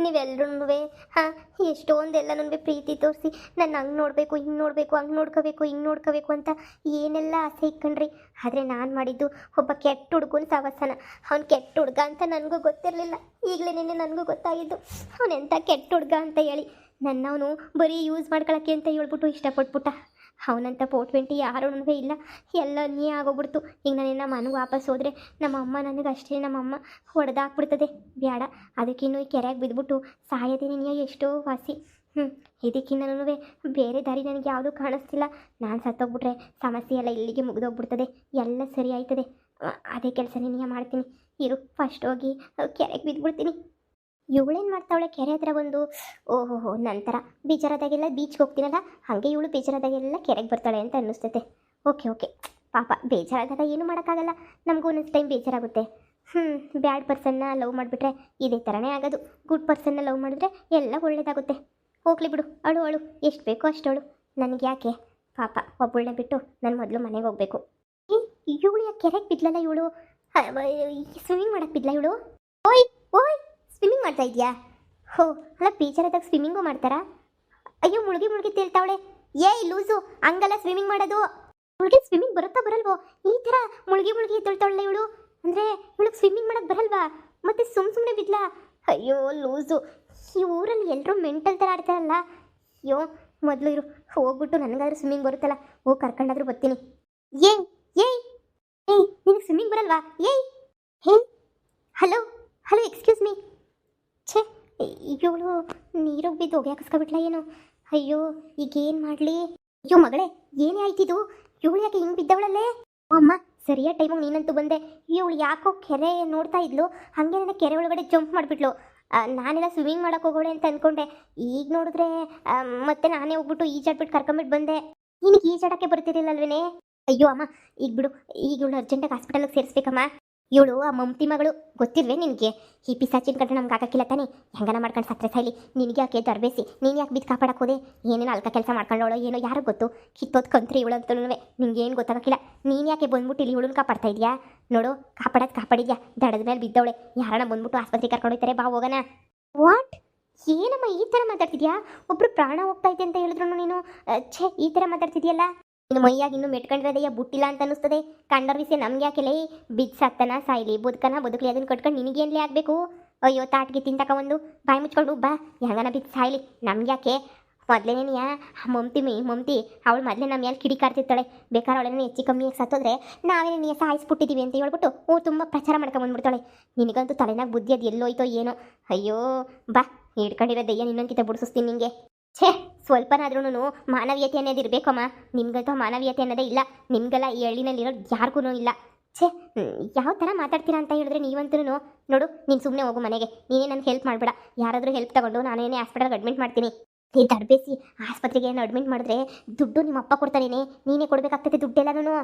ನೀವೆಲ್ಲರೂ ಹಾಂ ಎಷ್ಟೊಂದೆಲ್ಲನೂ ಪ್ರೀತಿ ತೋರಿಸಿ ನನ್ನ ಹಂಗೆ ನೋಡಬೇಕು ಹಿಂಗೆ ನೋಡಬೇಕು ಹಂಗೆ ನೋಡ್ಕೋಬೇಕು ಹಿಂಗೆ ನೋಡ್ಕೋಬೇಕು ಅಂತ ಏನೆಲ್ಲ ಆಸೆ ಇಟ್ಕೊಂಡ್ರಿ. ಆದರೆ ನಾನು ಮಾಡಿದ್ದು ಒಬ್ಬ ಕೆಟ್ಟ ಹುಡುಗನ ಸವಸನ. ಅವ್ನು ಕೆಟ್ಟ ಹುಡುಗ ಅಂತ ನನಗೂ ಗೊತ್ತಿರಲಿಲ್ಲ. ಈಗಲೇ ನಿನ್ನೆ ನನಗೂ ಗೊತ್ತಾಗಿದ್ದು ಅವನೆಂಥ ಕೆಟ್ಟ ಹುಡುಗ ಅಂತ ಹೇಳಿ. ನನ್ನವನು ಬರೀ ಯೂಸ್ ಮಾಡ್ಕೊಳಕ್ಕೆ ಅಂತ ಹೇಳ್ಬಿಟ್ಟು ಇಷ್ಟಪಟ್ಬಿಟ್ಟ. ಅವನಂತ 420 ಯಾರೂ ಇಲ್ಲ. ಎಲ್ಲ ನೀ ಆಗೋಗ್ಬಿಡ್ತು. ಈಗ ನಾನಿನ್ನ ಮನೆಗೆ ವಾಪಸ್ ಹೋದರೆ ನಮ್ಮ ಅಮ್ಮ ನನಗೆ ಅಷ್ಟೇ ನಮ್ಮಮ್ಮ ಹೊಡೆದಾಕ್ಬಿಡ್ತದೆ. ಬೇಡ, ಅದಕ್ಕಿನ್ನೂ ಈ ಕೆರೆಯಾಗಿ ಬಿದ್ದುಬಿಟ್ಟು ಸಾಯೋದೇ ನಿನಗೆ ಎಷ್ಟೋ ವಾಸಿ. ಇದಕ್ಕಿನ್ನೂ ಬೇರೆ ದಾರಿ ನನಗೆ ಯಾವುದೂ ಕಾಣಿಸ್ತಿಲ್ಲ. ನಾನು ಸತ್ತೋಗ್ಬಿಟ್ರೆ ಸಮಸ್ಯೆ ಎಲ್ಲ ಇಲ್ಲಿಗೆ ಮುಗಿದೋಗ್ಬಿಡ್ತದೆ, ಎಲ್ಲ ಸರಿ ಆಯ್ತದೆ. ಅದೇ ಕೆಲಸ ನಿನಗೆ ಮಾಡ್ತೀನಿ ಇರು. ಫಸ್ಟ್ ಹೋಗಿ ಕೆರೆಗೆ ಬಿದ್ದುಬಿಡ್ತೀನಿ. ಇವಳೇನು ಮಾಡ್ತಾವಳೆ ಕೆರೆ ಹತ್ರ ಬಂದು? ಓಹೋ, ನಂತರ ಬೇಜಾರಾದಾಗೆಲ್ಲ ಬೀಚ್ಗೆ ಹೋಗ್ತೀನಲ್ಲ, ಹಾಗೆ ಇವಳು ಬೇಜಾರಾದಾಗೆಲ್ಲ ಕೆರೆಗೆ ಬರ್ತಾಳೆ ಅಂತ ಅನ್ನಿಸ್ತೈತೆ. ಓಕೆ ಪಾಪ ಬೇಜಾರಾದಾಗ ಏನು ಮಾಡೋಕ್ಕಾಗಲ್ಲ. ನಮಗೂ ಒಂದೊಂದು ಟೈಮ್ ಬೇಜಾರಾಗುತ್ತೆ. ಬ್ಯಾಡ್ ಪರ್ಸನ್ನ ಲವ್ ಮಾಡಿಬಿಟ್ರೆ ಇದೇ ಥರನೇ ಆಗೋದು. ಗುಡ್ ಪರ್ಸನ್ನ ಲವ್ ಮಾಡಿದ್ರೆ ಎಲ್ಲ ಒಳ್ಳೇದಾಗುತ್ತೆ. ಹೋಗ್ಲಿ ಬಿಡು, ಅಳು ಎಷ್ಟು ಬೇಕೋ ಅಷ್ಟು ಅಳು. ನನಗೆ ಯಾಕೆ ಪಾಪ, ಒಬ್ಬಳನ್ನ ಬಿಟ್ಟು ನಾನು ಮೊದಲು ಮನೆಗೆ ಹೋಗಬೇಕು. ಇವಳು ಯಾಕೆ ಕೆರೆಗೆ ಬಿದ್ಲಲ್ಲ? ಇವಳು ಸ್ವಿಮ್ಮಿಂಗ್ ಮಾಡಕ್ಕೆ ಬಿದ್ಲ ಇವಳು? ಓಯ್ ಸ್ವಿಮ್ಮಿಂಗ್ ಮಾಡ್ತಾ ಇದೆಯಾ? ಹೋ, ಅಲ್ಲ ಬೇಜಾರಾದಾಗ ಸ್ವಿಮ್ಮಿಂಗು ಮಾಡ್ತಾರಾ? ಅಯ್ಯೋ, ಮುಳುಗಿ ತೇಲ್ತಾವಳೆ. ಏಯ್ ಲೂಸು, ಹಂಗಲ್ಲ ಸ್ವಿಮ್ಮಿಂಗ್ ಮಾಡೋದು. ಇವಳಿಗೆ ಸ್ವಿಮ್ಮಿಂಗ್ ಬರುತ್ತಾ ಬರಲ್ವೋ? ಈ ಥರ ಮುಳುಗಿ ತೇಳ್ತಾವಳೆ ಇವಳು. ಅಂದರೆ ಇವಳಿಗೆ ಸ್ವಿಮ್ಮಿಂಗ್ ಮಾಡೋಕ್ಕೆ ಬರಲ್ವಾ? ಮತ್ತೆ ಸುಮ್ಮನೆ ಬಿದ್ಲಾ? ಅಯ್ಯೋ ಲೂಸು, ಈ ಊರಲ್ಲಿ ಎಲ್ಲರೂ ಮೆಂಟಲ್ ಥರ ಆಡ್ತಾರಲ್ಲ. ಅಯ್ಯೋ, ಮೊದಲು ಇರು, ಹೋಗ್ಬಿಟ್ಟು ನನಗಾದ್ರೂ ಸ್ವಿಮ್ಮಿಂಗ್ ಬರುತ್ತಲ್ಲ, ಹೋಗಿ ಕರ್ಕೊಂಡಾದ್ರೂ ಬರ್ತೀನಿ. ಏಯ್ ಏಯ್ ಏಯ್ ನಿನಗೆ ಸ್ವಿಮ್ಮಿಂಗ್ ಬರಲ್ವಾ? Hey hello excuse me. ಛೇ, ಇವಳು ನೀರಿಗೆ ಬಿದ್ದು ಹೋಗಿ ಹಾಕಿಸ್ಕೊಬಿಟ್ಲ ಏನು? ಅಯ್ಯೋ, ಈಗೇನು ಮಾಡಲಿ? ಅಯ್ಯೋ ಮಗಳೇ, ಏನೇ ಆಯ್ತಿದು? ಇವಳು ಯಾಕೆ ಹಿಂಗೆ ಬಿದ್ದವಳಲ್ಲೇ? ಅಮ್ಮ, ಸರಿಯಾದ ಟೈಮಿಗೆ ನೀನಂತೂ ಬಂದೆ. ಇವಳು ಯಾಕೋ ಕೆರೆ ನೋಡ್ತಾ ಇದ್ಲು, ಹಾಗೆ ನನ್ನ ಕೆರೆ ಒಳಗಡೆ ಜಂಪ್ ಮಾಡಿಬಿಟ್ಲು. ನಾನೆಲ್ಲ ಸ್ವಿಮ್ಮಿಂಗ್ ಮಾಡೋಕೆ ಹೋಗೋಳೆ ಅಂತ ಅಂದ್ಕೊಂಡೆ. ಈಗ ನೋಡಿದ್ರೆ ಮತ್ತೆ ನಾನೇ ಹೋಗ್ಬಿಟ್ಟು ಈಜಾಡ್ಬಿಟ್ಟು ಕರ್ಕೊಂಬಿಟ್ಟು ಬಂದೆ. ನಿನಗೆ ಈಜಾಡೋಕ್ಕೆ ಬರ್ತಿರಲಿಲ್ಲಲ್ವೇನೆ? ಅಯ್ಯೋ ಅಮ್ಮ, ಈಗ ಬಿಡು. ಈಗ ಇವಳು ಅರ್ಜೆಂಟಾಗಿ ಹಾಸ್ಪಿಟಲ್ಗೆ ಸೇರಿಸ್ಬೇಕಮ್ಮ. ಇವಳು ಆ ಮಮತಿ ಮಗಳು, ಗೊತ್ತಿಲ್ವೇ ನಿನಗೆ? ಈ ಪಿಸಾಚಿನ ಕಟ್ಟೆ ನಮ್ಗೆ ಹಾಕಿಲ್ಲ ತಾನೆ, ಹೆಂಗನ ಮಾಡ್ಕೊಂಡು ಸತ್ರೆ ಸಾಯ್ಲಿ. ನಿನಗೆ ಯಾಕೆ ತರಬೇಸಿ? ನೀನು ಯಾಕೆ ಬಿದ್ದು ಕಾಪಾಡಕ್ಕೆ ಹೋದೆ? ಏನೇನು ಅಲ್ಕ ಕೆಲಸ ಮಾಡ್ಕೊಂಡವಳು ಏನೋ, ಯಾರು ಗೊತ್ತು? ಕಿತ್ತೋದು ಕಂತ್ರಿ ಇವಳು ಅಂತಲೂ ನಿಂಗೆ ಏನು ಗೊತ್ತಾಗಕ್ಕಿಲ್ಲ. ನೀನು ಯಾಕೆ ಬಂದ್ಬಿಟ್ಟು ಇಲ್ಲಿ ಇವಳನ್ನ ಕಾಪಾಡ್ತಾ ಇದೆಯಾ? ನೋಡು, ಕಾಪಾಡಿದ್ಯಾ, ದಡದ ಮೇಲೆ ಬಿದ್ದವಳೆ. ಯಾರನ್ನ ಬಂದ್ಬಿಟ್ಟು ಆಸ್ಪತ್ರೆಗೆ ಕರ್ಕೊಂಡು ಹೋಗ್ತಾರೆ, ಬಾ ಹೋಗೋಣ. ವಾಟ್? ಏನಮ್ಮ ಈ ಥರ ಮಾತಾಡ್ತಿದ್ಯಾ? ಒಬ್ರು ಪ್ರಾಣ ಹೋಗ್ತಾ ಇದೆ ಅಂತ ಹೇಳಿದ್ರು ನೀನು ಛೇ ಈ ಥರ ಮಾತಾಡ್ತಿದ್ಯಲ್ಲ. ಇನ್ನು ಮೈಯಾಗಿ ಇನ್ನೂ ಮೆಟ್ಕೊಂಡಿರೋದಯ್ಯ ಬುಟ್ಟಿಲ್ಲ ಅಂತ ಅನ್ನಿಸ್ತದೆ. ಕಂಡರ್ ವಿಷಯ ನಮ್ಗೆ ಯಾಕೆಲೆ? ಬಿದ್ದು ಸತ್ತನ ಸಾಯ್ಲಿ, ಬದುಕಲಿ, ಅದನ್ನು ಕಟ್ಕೊಂಡು ನಿನಗೇನ್ಲೇ ಆಗಬೇಕು? ಅಯ್ಯೋ, ತಾಟಿಗೆ ತಿಂತಕ ಒಂದು ಬಾಯಿ ಮುಚ್ಕೊಂಡು ಬಾ, ಹೆಂಗನ ಬಿದ್ದು ಸಾಯ್ಲಿ, ನಮ್ಗೆ ಯಾಕೆ? ಮೊದಲೇನೇನಿಯ ಮಮತಿ ಅವಳು ಮೊದಲೇ ನಮ್ಮ ಮೇಲೆ ಕಿಡಿಕಾಡ್ತಿರ್ತಾಳೆ. ಬೇಕಾದ್ರೆ ಅವಳೇನೇ ಹೆಚ್ಚು ಕಮ್ಮಿಯಾಗಿ ಸತ್ತೋದ್ರೆ ನಾವೇನೇ ನೀ ಸಾಯಿಸ್ಬಿಟ್ಟಿದ್ದೀವಿ ಅಂತ ಹೇಳ್ಬಿಟ್ಟು ತುಂಬ ಪ್ರಚಾರ ಮಾಡ್ಕೊಂಬಂದ್ಬಿಡ್ತಾಳೆ. ನಿನಗಂತೂ ತಲೆನಾಗ ಬುದ್ಧಿ ಅದು ಎಲ್ಲೋಯ್ತೋ ಏನೋ. ಅಯ್ಯೋ ಬಾ, ಹಿಡ್ಕೊಂಡಿರೋ ದಯ್ಯ ನಿನ್ನೊಂದಿತ ಬಿಡಿಸ್ತೀನಿ ನಿಂಗೆ. ಛೇ, ಸ್ವಲ್ಪನಾದ್ರೂ ಮಾನವೀಯತೆ ಅನ್ನೋದು ಇರಬೇಕಮ್ಮ. ನಿಮ್ಗಂತೂ ಮಾನವೀಯತೆ ಅನ್ನೋದೇ ಇಲ್ಲ. ನಿಮ್ಗೆಲ್ಲ ಈ ಹಳ್ಳಿನಲ್ಲಿರೋದು ಯಾರಿಗೂ ಇಲ್ಲ. ಛೇ, ಯಾವ ಥರ ಮಾತಾಡ್ತೀರಾ ಅಂತ ಹೇಳಿದ್ರೆ ನೀವಂತೂ ನೋಡು, ನೀನು ಸುಮ್ಮನೆ ಹೋಗು ಮನೆಗೆ. ನೀನೇ ನನಗೆ ಹೆಲ್ಪ್ ಮಾಡಬೇಡ. ಯಾರಾದರೂ ಹೆಲ್ಪ್ ತಗೊಂಡು ನಾನೇನೇ ಹಾಸ್ಪಿಟಲ್ಗೆ ಅಡ್ಮಿಟ್ ಮಾಡ್ತೀನಿ. ನೀ ತರಬೇಸಿ ಆಸ್ಪತ್ರೆಗೆ ಏನು ಅಡ್ಮಿಟ್ ಮಾಡಿದ್ರೆ ದುಡ್ಡು ನಿಮ್ಮ ಅಪ್ಪ ಕೊಡ್ತಾನೇನೆ, ನೀನೇ ಕೊಡಬೇಕಾಗ್ತದೆ ದುಡ್ಡೆಲ್ಲನೂ.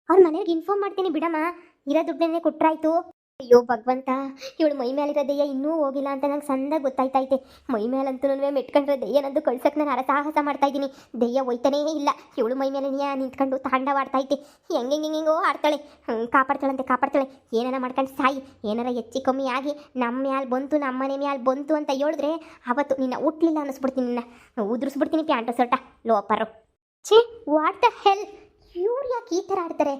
ಅವ್ರ ಮನೆಯವ್ರಿಗೆ ಇನ್ಫಾರ್ಮ್ ಮಾಡ್ತೀನಿ ಬಿಡಮ್ಮ, ಇರೋ ದುಡ್ಡನ್ನೇ ಕೊಟ್ಟರಾಯ್ತು. ಅಯ್ಯೋ ಭಗವಂತ, ಇವಳು ಮೈ ಮೇಲಿರೋ ದೆಯ್ಯ ಇನ್ನೂ ಹೋಗಿಲ್ಲ ಅಂತ ನಂಗೆ ಸಂದಾಗ ಗೊತ್ತಾಯ್ತೈತೆ. ಮೈ ಮೇಲಂತೂ ಮೆಟ್ಕೊಂಡಿರೋ ದೆಯ್ಯನಂತೂ ಕಳ್ಸಕ್ಕೆ ನಾನು ಸಾಹಸ ಮಾಡ್ತಾ ಇದ್ದೀನಿ. ದೆಯ್ಯ ಹೋಯ್ತಾನೇ ಇಲ್ಲ. ಇವಳು ಮೈ ಮೇಲೆ ನಿಂತ್ಕೊಂಡು ತಾಂಡವಾಡ್ತೈತೆ. ಹೆಂಗೆಂಗೆಂಗೋ ಆಡ್ತಾಳೆ. ಕಾಪಾಡ್ತಾಳೆ. ಏನಾರ ಮಾಡ್ಕೊಂಡು ಸಾಯಿ. ಏನಾರ ಹೆಚ್ಚು ಕಮ್ಮಿ ಆಗಿ ನಮ್ಮ ಮ್ಯಾಲೆ ಬಂತು, ನಮ್ಮ ಮನೆ ಮ್ಯಾಲೆ ಬಂತು ಅಂತ ಹೇಳಿದ್ರೆ ಅವತ್ತು ನಿನ್ನ ಹುಟ್ಲಿಲ್ಲ ಅನ್ನಿಸ್ಬಿಡ್ತೀನಿ. ನಿನ್ನ ಉದುರಿಸ್ಬಿಡ್ತೀನಿ ಪ್ಯಾಂಟು ಸರ್ಟ ಲೋಪರು. ಛೇ, ವಾಟ್ ದ ಹೆಲ್? ಇವ್ರು ಯಾಕೆ ಈ ಥರ ಆಡ್ತಾರೆ?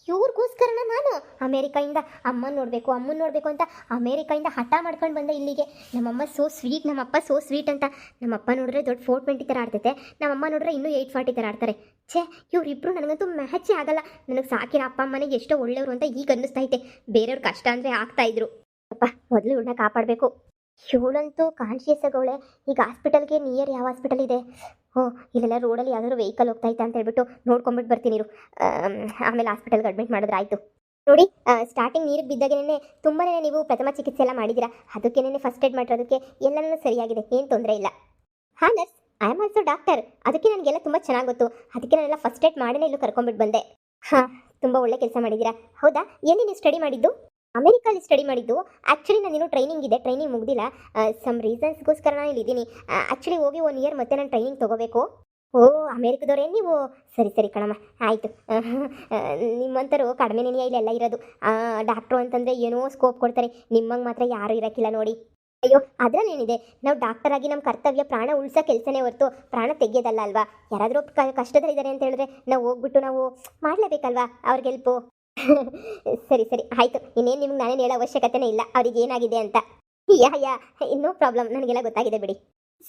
ಇವ್ರಿಗೋಸ್ಕರನ ನಾನು ಅಮೇರಿಕಾಯಿಂದ ಅಮ್ಮನ ನೋಡಬೇಕು ಅಂತ ಅಮೇರಿಕಾಯಿಂದ ಹಠ ಮಾಡ್ಕೊಂಡು ಬಂದೆ ಇಲ್ಲಿಗೆ. ನಮ್ಮಮ್ಮ ಸೋ ಸ್ವೀಟ್, ನಮ್ಮಪ್ಪ ಸೋ ಸ್ವೀಟ್ ಅಂತ. ನಮ್ಮಪ್ಪ ನೋಡಿದ್ರೆ ದೊಡ್ಡ 420 ಥರ ಆಡ್ತೈತೆ, ನಮ್ಮಮ್ಮ ನೋಡಿದ್ರೆ ಇನ್ನೂ 840 ಥರ ಆಡ್ತಾರೆ. ಛೇ, ಇವರಿಬ್ಬರು ನನಗಂತೂ ಮ್ಯಾಚೇ ಆಗಲ್ಲ. ನನಗೆ ಸಾಕಿನ ಅಪ್ಪ ಅಮ್ಮನಿಗೆ ಎಷ್ಟೋ ಒಳ್ಳೆಯವರು ಅಂತ ಈಗ ಅನ್ನಿಸ್ತೈತೆ. ಬೇರೆಯವ್ರ ಕಷ್ಟ ಅಂದರೆ ಆಗ್ತಾಯಿದ್ರು. ಅಪ್ಪ ಮೊದಲು ಇವ್ರನ್ನ ಕಾಪಾಡಬೇಕು. ಇವಳಂತೂ ಕಾನ್ಶಿಯಸ್ ಆಗವಳೆ. ಈಗ ಹಾಸ್ಪಿಟಲ್ಗೆ ನಿಯರ್ ಯಾವ ಹಾಸ್ಪಿಟಲ್ ಇದೆ? ಇಲ್ಲೆಲ್ಲ ರೋಡಲ್ಲಿ ಯಾವ್ದಾದ್ರು ವೆಹಿಕಲ್ ಹೋಗ್ತಾಯಿತ್ತು ಅಂತ ಹೇಳ್ಬಿಟ್ಟು ನೋಡ್ಕೊಂಬಿಟ್ಟು ಬರ್ತೀನಿ ಇರು. ಆಮೇಲೆ ಹಾಸ್ಪಿಟಲ್ಗೆ ಅಡ್ಮಿಟ್ ಮಾಡಿದ್ರೆ ಆಯಿತು. ನೋಡಿ, ಸ್ಟಾರ್ಟಿಂಗ್ ನೀರಿಗೆ ಬಿದ್ದಾಗೇನೆ ತುಂಬಾ ನೀವು ಪ್ರಥಮ ಚಿಕಿತ್ಸೆ ಎಲ್ಲ ಮಾಡಿದ್ದೀರಾ. ಅದಕ್ಕೇನೆ ಫಸ್ಟ್ ಏಡ್ ಮಾಡಿರೋದಕ್ಕೆ ಎಲ್ಲನೂ ಸರಿಯಾಗಿದೆ, ಏನು ತೊಂದರೆ ಇಲ್ಲ. ಹಾಂ nurse, I am also doctor. ಅದಕ್ಕೆ ನನಗೆಲ್ಲ ತುಂಬ ಚೆನ್ನಾಗಿ ಗೊತ್ತು. ಅದಕ್ಕೆ ನಾನೆಲ್ಲ ಫಸ್ಟ್ ಏಡ್ ಮಾಡಿನೇ ಇಲ್ಲೂ ಕರ್ಕೊಂಡ್ಬಿಟ್ಟು ಬಂದೆ. ಹಾಂ, ತುಂಬ ಒಳ್ಳೆ ಕೆಲಸ ಮಾಡಿದ್ದೀರಾ. ಹೌದಾ, ಎಲ್ಲಿ ನೀವು ಸ್ಟಡಿ ಮಾಡಿದ್ದು? ಅಮೆರಿಕಲ್ಲಿ ಸ್ಟಡಿ ಮಾಡಿದ್ದು. ಆ್ಯಕ್ಚುಲಿ ನಾನಿನ್ನೂ ಟ್ರೈನಿಂಗ್ ಮುಗ್ದಿಲ್ಲ. ಸಮ್ ರೀಸನ್ಸ್ಗೋಸ್ಕರ ನಾನು ಇಲ್ಲಿದ್ದೀನಿ. ಆ್ಯಕ್ಚುಲಿ ಹೋಗಿ 1 ಇಯರ್ ಮತ್ತೆ ನಾನು ಟ್ರೈನಿಂಗ್ ತೊಗೋಬೇಕು. ಓ, ಅಮೇರಿಕದವ್ರೇನು ನೀವು? ಸರಿ ಕಣಮ್ಮ, ಆಯಿತು. ನಿಮ್ಮಂಥರು ಕಡಿಮೆ ನೆನೆಯ ಇಲ್ಲೆಲ್ಲ ಇರೋದು. ಡಾಕ್ಟ್ರು ಅಂತಂದರೆ ಏನೋ ಸ್ಕೋಪ್ ಕೊಡ್ತಾರೆ. ನಿಮ್ಮಂಗೆ ಮಾತ್ರ ಯಾರೂ ಇರೋಕ್ಕಿಲ್ಲ ನೋಡಿ. ಅಯ್ಯೋ ಅದ್ರಲ್ಲೇನಿದೆ, ನಾವು ಡಾಕ್ಟರ್ ಆಗಿ ನಮ್ಮ ಕರ್ತವ್ಯ ಪ್ರಾಣ ಉಳ್ಸೋ ಕೆಲಸನೇ ಹೊರತು ಪ್ರಾಣ ತೆಗೆಯೋದಲ್ಲ ಅಲ್ವಾ. ಯಾರಾದರೂ ಕಷ್ಟದಲ್ಲಿದ್ದಾರೆ ಅಂತ ಹೇಳಿದ್ರೆ ನಾವು ಹೋಗ್ಬಿಟ್ಟು ನಾವು ಮಾಡಲೇಬೇಕಲ್ವಾ ಅವ್ರಿಗೆ ಹೆಲ್ಪು. ಸರಿ ಸರಿ ಆಯಿತು, ಇನ್ನೇನು ನಿಮ್ಗೆ ನಾನೇನು ಹೇಳೋ ಅವಶ್ಯಕತೆನೇ ಇಲ್ಲ ಅವ್ರಿಗೆ ಏನಾಗಿದೆ ಅಂತ. ಯಾ ನೋ ಪ್ರಾಬ್ಲಮ್, ನನಗೆಲ್ಲ ಗೊತ್ತಾಗಿದೆ ಬಿಡಿ.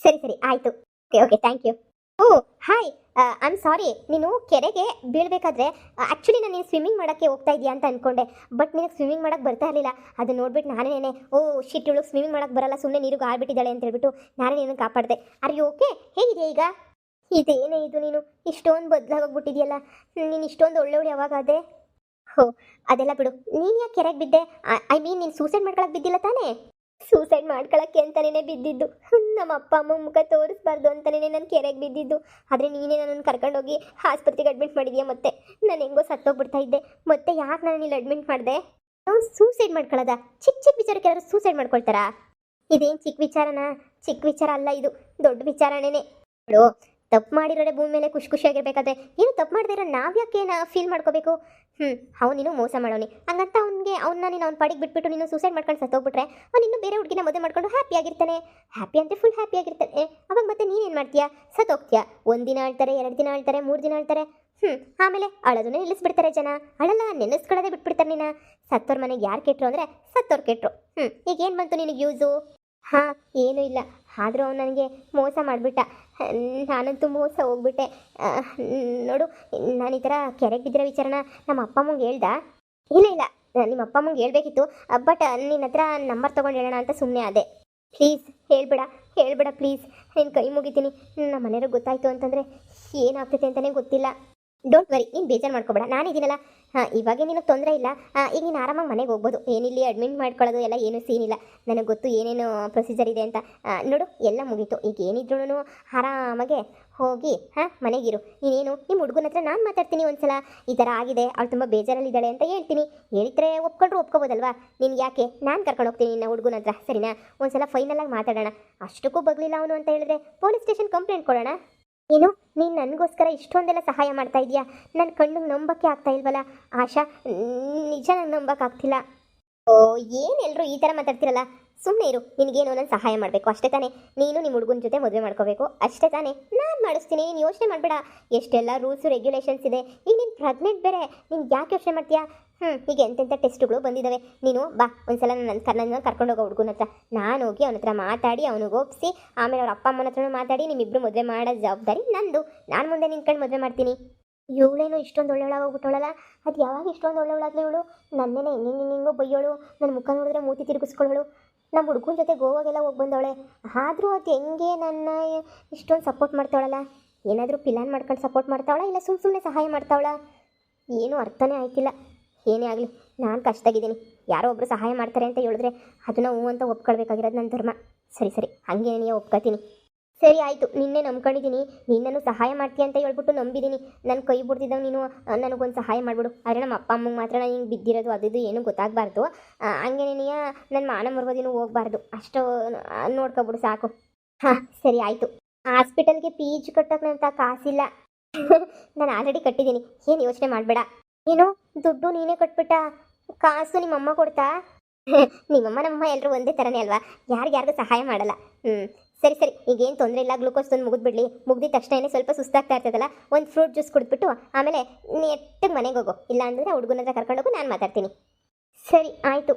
ಸರಿ ಸರಿ ಆಯಿತು. Okay okay thank you. Oh hi, I am sorry. ನೀನು ಕೆರೆಗೆ ಬೀಳಬೇಕಾದ್ರೆ ಆ್ಯಕ್ಚುಲಿ ನಾನು ನೀನು ಸ್ವಿಮ್ಮಿಂಗ್ ಮಾಡೋಕ್ಕೆ ಹೋಗ್ತಾ ಇದೆಯಾ ಅಂತ ಅಂದ್ಕೊಂಡೆ. ಬಟ್ ನಿನಗೆ ಸ್ವಿಮ್ಮಿಂಗ್ ಮಾಡೋಕ್ಕೆ ಬರ್ತಾ ಇರಲಿಲ್ಲ. ಅದು ನೋಡ್ಬಿಟ್ಟು ನಾನೇನೆ ಓ ಶಿಟ್ ಇವಳು ಸ್ವಿಮ್ಮಿಂಗ್ ಮಾಡೋಕ್ಕೆ ಬರಲ್ಲ, ಸುಮ್ಮನೆ ನೀರಿಗೆ ಆಡ್ಬಿಟ್ಟಿದ್ದಾಳೆ ಅಂತ ಹೇಳ್ಬಿಟ್ಟು ನಾನೇ ನೀನು ಕಾಪಾಡಿದೆ. Are you okay? ಹೇಗಿದೆ ಈಗ? ಇದೇನೇ ಇದು, ನೀನು ಇಷ್ಟೊಂದು ಬದಲಾಗೋಗ್ಬಿಟ್ಟಿದೆಯಲ್ಲ. ನೀನು ಇಷ್ಟೊಂದು ಒಳ್ಳೆ ಯಾವಾಗಾದೆ? ಹೋ ಅದೆಲ್ಲ ಬಿಡು, ನೀನು ಯಾಕೆ ಕೆರೆಗೆ ಬಿದ್ದೆ? ಐ ಮೀನ್ ನೀನು ಸೂಸೈಡ್ ಮಾಡ್ಕೊಳಕ್ಕೆ ಬಿದ್ದಿಲ್ಲ ತಾನೇ? ಸೂಸೈಡ್ ಮಾಡ್ಕೊಳಕ್ಕೆ ಅಂತಲೇ ಬಿದ್ದಿದ್ದು. ನಮ್ಮ ಅಪ್ಪ ಅಮ್ಮ ಮುಖ ತೋರಿಸ್ಬಾರ್ದು ಅಂತಲೇ ನಾನು ಕೆರೆಗೆ ಬಿದ್ದಿದ್ದು. ಆದರೆ ನೀನೇ ನನ್ನನ್ನು ಕರ್ಕೊಂಡೋಗಿ ಆಸ್ಪತ್ರೆಗೆ ಅಡ್ಮಿಟ್ ಮಾಡಿದ್ಯಾ. ಮತ್ತೆ ನಾನು ಹೆಂಗೋ ಸತ್ತೋಗ್ಬಿಡ್ತಾ ಇದ್ದೆ. ಮತ್ತೆ ಯಾಕೆ ನಾನು ಇಲ್ಲಿ ಅಡ್ಮಿಟ್ ಮಾಡಿದೆ? ನಾವು ಸೂಸೈಡ್ ಮಾಡ್ಕೊಳ್ಳೋದ? ಚಿಕ್ಕ ಚಿಕ್ಕ ವಿಚಾರಕ್ಕೆ ಯಾರು ಸೂಸೈಡ್ ಮಾಡ್ಕೊಳ್ತಾರಾ? ಇದೇನು ಚಿಕ್ಕ ವಿಚಾರನಾ? ಚಿಕ್ಕ ವಿಚಾರ ಅಲ್ಲ, ಇದು ದೊಡ್ಡ ವಿಚಾರನೇ. ಬಿಡು, ತಪ್ಪು ಮಾಡಿರೋರೆ ಭೂಮಿ ಮೇಲೆ ಖುಷಿಯಾಗಿರ್ಬೇಕಾದ್ರೆ ಏನು ತಪ್ಪು ಮಾಡದೇ ಇರೋ ನಾವು ಯಾಕೆ ಫೀಲ್ ಮಾಡ್ಕೋಬೇಕು? ನೀನು ಮೋಸ ಮಾಡೋನಿ ಹಂಗಂತ ಅವನ್ನ ನೀನು ಅವ್ನ ಪಾಡಿಗೆ ಬಿಟ್ಬಿಟ್ಟು ನೀನು ಸೂಸೈಡ್ ಮಾಡ್ಕೊಂಡು ಸತ್ತೋಗ್ಬಿಟ್ರೆ ಅವ್ನು ಇನ್ನೂ ಬೇರೆ ಹುಡುಗಿನ ಮದುವೆ ಮಾಡ್ಕೊಂಡು ಹ್ಯಾಪಿ ಆಗಿರ್ತಾನೆ. ಹ್ಯಾಪಿ ಅಂದರೆ ಫುಲ್ ಹ್ಯಾಪಿ ಆಗಿರ್ತಾನೆ. ಅವಾಗ ಮತ್ತೆ ನೀನೇನು ಮಾಡ್ತೀಯಾ? ಸತ್ತೋಗ್ತೀಯಾ. 1 ದಿನ ಆಳ್ತಾರೆ, 2 ದಿನ ಆಳ್ತಾರೆ, 3 ದಿನ ಆಳ್ತಾರೆ. ಆಮೇಲೆ ಅಳೋದನ್ನೇ ನಿಲ್ಲಿಸ್ಬಿಡ್ತಾರೆ ಜನ. ಅಳಲ್ಲ, ನೆನೆಸ್ಕೊಳ್ಳೋದೇ ಬಿಟ್ಬಿಡ್ತಾರೆ. ನೀನು ಸತ್ತೋರ್ ಮನೆಗೆ ಯಾರು ಕೆಟ್ಟರು ಅಂದರೆ ಸತ್ತೋರು ಕೆಟ್ಟರು. ಈಗ ಏನು ಬಂತು ನಿನಗೆ ಯೂಸು? ಏನೂ ಇಲ್ಲ. ಆದರೂ ಅವ್ನು ನನಗೆ ಮೋಸ ಮಾಡಿಬಿಟ್ಟ. ನಾನಂತೂ ಮೋಸ ಹೋಗ್ಬಿಟ್ಟೆ. ನೋಡು, ನಾನು ಈ ಥರ ಕೆರೆಗೆ ಬಿದ್ದಿರೋ ವಿಚಾರನ ನಮ್ಮ ಅಪ್ಪ ಅಮ್ಮಂಗೆ ಹೇಳ್ದ? ಇಲ್ಲ, ನಿಮ್ಮ ಅಪ್ಪ ಅಮ್ಮಂಗೆ ಹೇಳ್ಬೇಕಿತ್ತು. ಬಟ್ ನಿನ್ನ ಹತ್ರ ನಂಬರ್ ತೊಗೊಂಡು ಹೇಳೋಣ ಅಂತ ಸುಮ್ಮನೆ ಅದೇ. ಪ್ಲೀಸ್ ಹೇಳ್ಬೇಡ ಪ್ಲೀಸ್, ನಿನ್ನ ಕೈ ಮುಗಿತೀನಿ. ನಮ್ಮ ಮನೆಯವ್ರಿಗೆ ಗೊತ್ತಾಯಿತು ಅಂತಂದರೆ ಏನಾಗ್ತೈತೆ ಅಂತಲೇ ಗೊತ್ತಿಲ್ಲ. ಡೋಂಟ್ ವರಿ, ನೀನು ಬೇಜಾರು ಮಾಡ್ಕೊಬೇಡ, ನಾನಿದ್ದೀನಲ್ಲ. ಇವಾಗ ನಿನಗೆ ತೊಂದರೆ ಇಲ್ಲ. ಈಗ ನೀನು ಆರಾಮಾಗಿ ಮನೆಗೆ ಹೋಗ್ಬೋದು. ಏನಿಲ್ಲಿ ಅಡ್ಮಿಟ್ ಮಾಡ್ಕೊಳ್ಳೋದು ಎಲ್ಲ ಏನೂ ಸೀನಿಲ್ಲ. ನನಗೆ ಗೊತ್ತು ಏನೇನು ಪ್ರೊಸೀಜರ್ ಇದೆ ಅಂತ. ನೋಡು, ಎಲ್ಲ ಮುಗೀತು. ಈಗ ಏನಿದ್ರೂ ಆರಾಮಾಗೆ ಹೋಗಿ ಮನೆಗಿರು. ನೀನೇನು ನಿಮ್ಮ ಹುಡುಗನ ಹತ್ರ ನಾನು ಮಾತಾಡ್ತೀನಿ ಒಂದ್ಸಲ. ಈ ಥರ ಆಗಿದೆ, ಅವಳು ತುಂಬ ಬೇಜಾರಲ್ಲಿದ್ದಾಳೆ ಅಂತ ಹೇಳ್ತೀನಿ. ಹೇಳಿದ್ರೆ ಒಪ್ಕೊಬೋದಲ್ವಾ? ನೀನು ಯಾಕೆ, ನಾನು ಕರ್ಕೊಂಡು ಹೋಗ್ತೀನಿ ನಿನ್ನ ಹುಡುಗನ ಹತ್ರ, ಸರಿನಾ? ಒಂದ್ಸಲ ಫೈನಲಾಗಿ ಮಾತಾಡೋಣ. ಅಷ್ಟಕ್ಕೂ ಬಗ್ಲಿಲ್ಲ ಅವನು ಅಂತ ಹೇಳಿದ್ರೆ ಪೊಲೀಸ್ ಸ್ಟೇಷನ್ ಕಂಪ್ಲೇಂಟ್ ಕೊಡೋಣ. ಏನು, ನೀನು ನನಗೋಸ್ಕರ ಇಷ್ಟೊಂದೆಲ್ಲ ಸಹಾಯ ಮಾಡ್ತಾ ಇದೆಯಾ? ನನ್ನ ಕಣ್ಣಿಗೆ ನಂಬಕ್ಕೆ ಆಗ್ತಾ ಇಲ್ವಲ್ಲ ಆಶಾ, ನಿಜ ನಂಗೆ ನಂಬಕ್ಕಾಗ್ತಿಲ್ಲ. ಓ ಏನು ಎಲ್ಲರೂ ಈ ಥರ ಮಾತಾಡ್ತಿರಲ್ಲ, ಸುಮ್ಮನೆ ಇರು. ನಿನಗೇನು ನಾನು ಸಹಾಯ ಮಾಡಬೇಕು ಅಷ್ಟೇ ತಾನೇ? ನೀನು ನಿಮ್ಮ ಹುಡುಗನ ಜೊತೆ ಮದುವೆ ಮಾಡ್ಕೋಬೇಕು ಅಷ್ಟೇ ತಾನೇ? ನಾನು ಮಾಡಿಸ್ತೀನಿ, ನೀನು ಯೋಚನೆ ಮಾಡಬೇಡ. ಎಷ್ಟೆಲ್ಲ ರೂಲ್ಸು ರೆಗ್ಯುಲೇಷನ್ಸ್ ಇದೆ. ಈಗ ನೀನು ಪ್ರೆಗ್ನೆಂಟ್ ಬೇರೆ, ನೀನು ಯಾಕೆ ಯೋಚನೆ ಮಾಡ್ತೀಯಾ? ಈಗ ಎಂತೆಂಥ ಟೆಸ್ಟ್ಗಳು ಬಂದಿದ್ದಾವೆ. ನೀನು ಬಾ ಒಂದ್ಸಲ ನನ್ನ ಕರ್ಕೊಂಡೋಗೋ ಹುಡುಗನ ಹತ್ರ. ನಾನು ಹೋಗಿ ಅವನ ಹತ್ರ ಮಾತಾಡಿ ಅವನಿಗೆ ಒಪ್ಪಿಸಿ ಆಮೇಲೆ ಅವ್ರ ಅಪ್ಪ ಅಮ್ಮನ ಹತ್ರನೂ ಮಾತಾಡಿ ನಿಮ್ಮಿಬ್ಬರು ಮದುವೆ ಮಾಡೋ ಜವಾಬ್ದಾರಿ ನಂದು. ನಾನು ಮುಂದೆ ನಿಂತ್ಕೊಂಡು ಮದುವೆ ಮಾಡ್ತೀನಿ. ಇವಳೇನು ಇಷ್ಟೊಂದು ಒಳ್ಳೆಯವಳಾಗೋಗ್ಬಿಟ್ಟವಳಲ್ಲ. ಅದು ಯಾವಾಗ ಇಷ್ಟೊಂದು ಒಳ್ಳೆಯವಳಾಗ್ಲಿ ಇವಳು? ನನ್ನೇನೆ ಹಿಂಗೋ ಬೈಯೋಳು, ನನ್ನ ಮುಖ ನೋಡಿದ್ರೆ ಮೂತಿ ತಿರುಗಿಸ್ಕೊಳ್ಳೋಳು. ನಮ್ಮ ಹುಡುಗನ ಜೊತೆ ಗೋವಾಗೆಲ್ಲ ಹೋಗಿ ಬಂದವಳೆ. ಆದರೂ ಅದು ಹೆಂಗೆ ನನ್ನ ಇಷ್ಟೊಂದು ಸಪೋರ್ಟ್ ಮಾಡ್ತಾವಳಲ್ಲ? ಏನಾದರೂ ಪ್ಲಾನ್ ಮಾಡ್ಕೊಂಡು ಸಪೋರ್ಟ್ ಮಾಡ್ತಾವಳ, ಇಲ್ಲ ಸುಮ್ಮನೆ ಸಹಾಯ ಮಾಡ್ತಾವಳ? ಏನೂ ಅರ್ಥನೇ ಆಯ್ತಿಲ್ಲ. ಏನೇ ಆಗಲಿ, ನಾನು ಕಷ್ಟದಾಗಿದ್ದೀನಿ. ಯಾರೋ ಒಬ್ಬರು ಸಹಾಯ ಮಾಡ್ತಾರೆ ಅಂತ ಹೇಳಿದ್ರೆ ಅದನ್ನು ಹ್ಞೂ ಅಂತ ಒಪ್ಕೊಳ್ಬೇಕಾಗಿರೋದು ನನ್ನ ಧರ್ಮ. ಸರಿ ಹಂಗೆ ನೀನು ಒಪ್ಕೊತೀನಿ. ಸರಿ ಆಯಿತು, ನಿನ್ನೆ ನಂಬ್ಕೊಂಡಿದ್ದೀನಿ. ನಿನ್ನನ್ನು ಸಹಾಯ ಮಾಡ್ತೀಯ ಅಂತ ಹೇಳ್ಬಿಟ್ಟು ನಂಬಿದ್ದೀನಿ. ನನ್ನ ಕೈ ಬಿಡ್ತಿದ್ದಾವೆ ನೀನು. ನನಗೊಂದು ಸಹಾಯ ಮಾಡಿಬಿಡು. ಆದರೆ ನಮ್ಮ ಅಪ್ಪ ಅಮ್ಮಂಗೆ ಮಾತ್ರ ನಾನು ಹಿಂಗೆ ಬಿದ್ದಿರೋದು ಅದು ಏನೂ ಗೊತ್ತಾಗಬಾರ್ದು. ಹಂಗೆ ನೀನು ನನ್ನ ಮಾನ ಮರ್ಬೋದಿನೂ ಹೋಗಬಾರ್ದು. ಅಷ್ಟು ನೋಡ್ಕೊಬಿಡು ಸಾಕು. ಸರಿ ಆಯಿತು. ಹಾಸ್ಪಿಟಲ್ಗೆ ಫೀಸ್ ಕಟ್ಟೋಕ್ಕಂತ ಕಾಸಿಲ್ಲ. ನಾನು ಆಲ್ರೆಡಿ ಕಟ್ಟಿದ್ದೀನಿ, ಏನು ಯೋಚನೆ ಮಾಡಬೇಡ. ಏನು ದುಡ್ಡು ನೀನೇ ಕಟ್ಬಿಟ್ಟ? ಕಾಸು ನಿಮ್ಮಮ್ಮ ಕೊಡ್ತಾ? ನಿಮ್ಮಮ್ಮ ನಮ್ಮಮ್ಮ ಎಲ್ಲರೂ ಒಂದೇ ಥರನೇ ಅಲ್ವಾ? ಯಾರಿಗೂ ಸಹಾಯ ಮಾಡಲ್ಲ. ಸರಿ ಈಗೇನು ತೊಂದರೆ ಇಲ್ಲ. ಗ್ಲೂಕೋಸ್ ತಂದು ಮುಗಿದ್ಬಿಡ್ಲಿ. ಮುಗ್ದಿದ ತಕ್ಷಣ ಸ್ವಲ್ಪ ಸುಸ್ತಾಗ್ತಾ ಇರ್ತದಲ್ಲ, ಒಂದು ಫ್ರೂಟ್ ಜ್ಯೂಸ್ ಕುಡಿದ್ಬಿಟ್ಟು ಆಮೇಲೆ ನೆಟ್ಟಿಗೆ ಮನೆಗೆ ಹೋಗು. ಇಲ್ಲ ಅಂದರೆ ಹುಡುಗನ ಹತ್ರ ಕರ್ಕೊಂಡೋಗು, ನಾನು ಮಾತಾಡ್ತೀನಿ. ಸರಿ ಆಯಿತು.